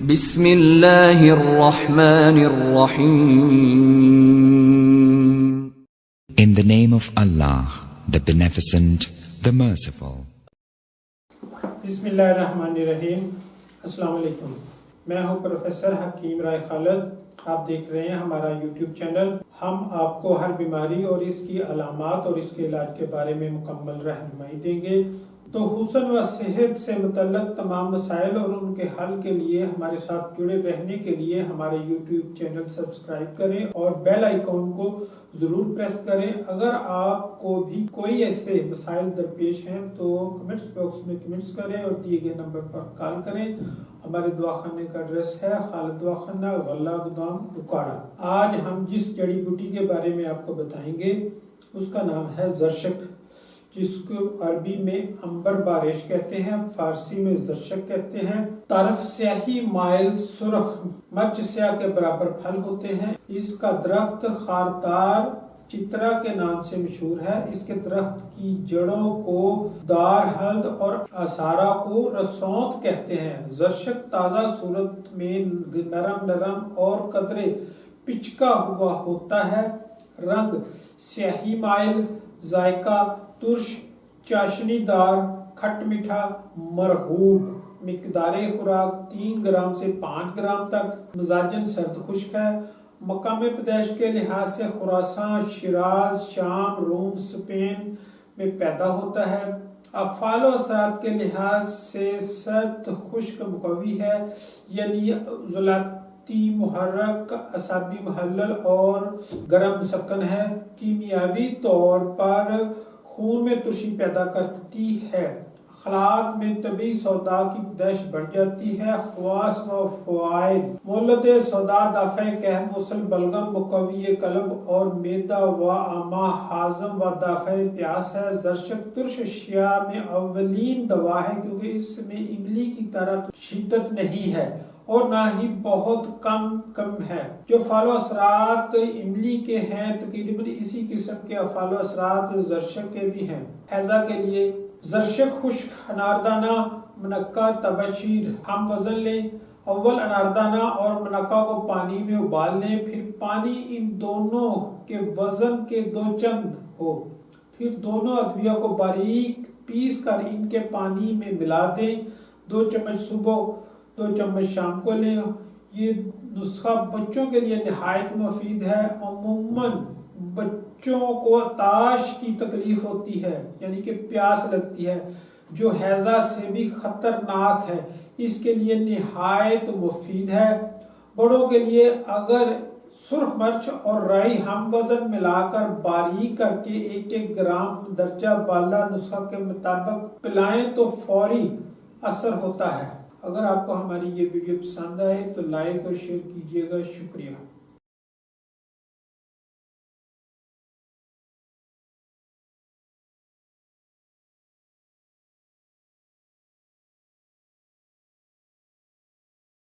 بسم اللہ الرحمن الرحیم. In the name of Allah, the Beneficent, the Merciful. بسم اللہ الرحمن الرحیم. السلام علیکم. میں ہوں پروفیسر حکیم رائے خالد. آپ دیکھ رہے ہیں ہمارا یوٹیوب چینل. ہم آپ کو ہر بیماری اور اس کی علامات اور اس کے علاج کے بارے میں مکمل رہنمائی دیں گے. تو حسن و صحت سے متعلق تمام مسائل اور ان کے حل کے لیے ہمارے ساتھ جڑے رہنے کے لیے ہمارے یوٹیوب چینل سبسکرائب کریں اور بیل آئیکن کو ضرور پریس کریں. اگر آپ کو بھی کوئی ایسے مسائل درپیش ہیں تو کمنٹس باکس میں کمنٹس کریں اور دیے گئے نمبر پر کال کریں. ہمارے دواخانے کا ایڈریس ہے خالد دواخانہ، غلہ گودام، اکاڑا. آج ہم جس جڑی بوٹی کے بارے میں آپ کو بتائیں گے اس کا نام ہے زرشک، جس کو عربی میں عنبر بارش کہتے ہیں، فارسی میں زرشک کہتے ہیں. طرف سیاہی مائل سرخ مرچ سیاہ کے برابر پھل ہوتے ہیں. اس کا درخت خاردار چترا کے نام سے مشہور ہے. اس کے درخت کی جڑوں کو دار ہلد اور اثارہ کو رسوت کہتے ہیں. زرشک تازہ صورت میں نرم اور قدرے پچکا ہوا ہوتا ہے. رنگ سیاہی مائل، ذائقہ ترش، چاشنی دار، کھٹ میٹھا، مرغوب. مقدار خوراک 3 گرام سے 5 گرام تک. مزاجن سرد خشک ہے. مقام پیدائش کے لحاظ سے خراسان، شیراز، شام، روم، اسپین میں پیدا ہوتا ہے. افعال و اثرات کے لحاظ سے سرد خشک مقوی ہے، یعنی عضلاتی محرک، اعصابی محلل اور گرم مسکن ہے. کیمیاوی طور پر خون میں ترشی پیدا کرتی ہے. خلاط میں طبی سودا کی پیدائش بڑھ جاتی ہے. خواص و فوائد: مولد سودا، دافع قہم، مسل بلغم، مقوی قلب اور معدہ و امعا، ہاضم و دافع پیاس ہے. زرشک ترش اشیاء میں اولین دوا ہے کیونکہ اس میں املی کی طرح شدت نہیں ہے اور نہ ہی بہت کم ہے. جو افعال و اثرات املی کے ہیں تقریباً اسی قسم کے افعال و اثرات زرشک کے بھی ہیں. حیضہ کے لیے زرشک خشک اناردانہ، منقع تبشیر. ہم وزن لیں. اول اناردانہ اور منقع کو پانی میں ابال لیں، پھر پانی ان دونوں کے وزن کے 2 چند ہو. پھر دونوں ادویہ کو باریک پیس کر ان کے پانی میں ملا دیں. 2 چمچ صبح، 2 چمچ شام کو لیں. یہ نسخہ بچوں کے لیے نہایت مفید ہے. عموماً بچوں کو تاش کی تکلیف ہوتی ہے، یعنی کہ پیاس لگتی ہے، جو حیضہ سے بھی خطرناک ہے. اس کے لیے نہایت مفید ہے. بڑوں کے لیے اگر سرخ مرچ اور رائی ہم وزن ملا کر باریک کر کے 1 گرام درجہ بالا نسخہ کے مطابق پلائیں تو فوری اثر ہوتا ہے. اگر آپ کو ہماری یہ ویڈیو پسند آئے تو لائک اور شیئر کیجیے گا. شکریہ.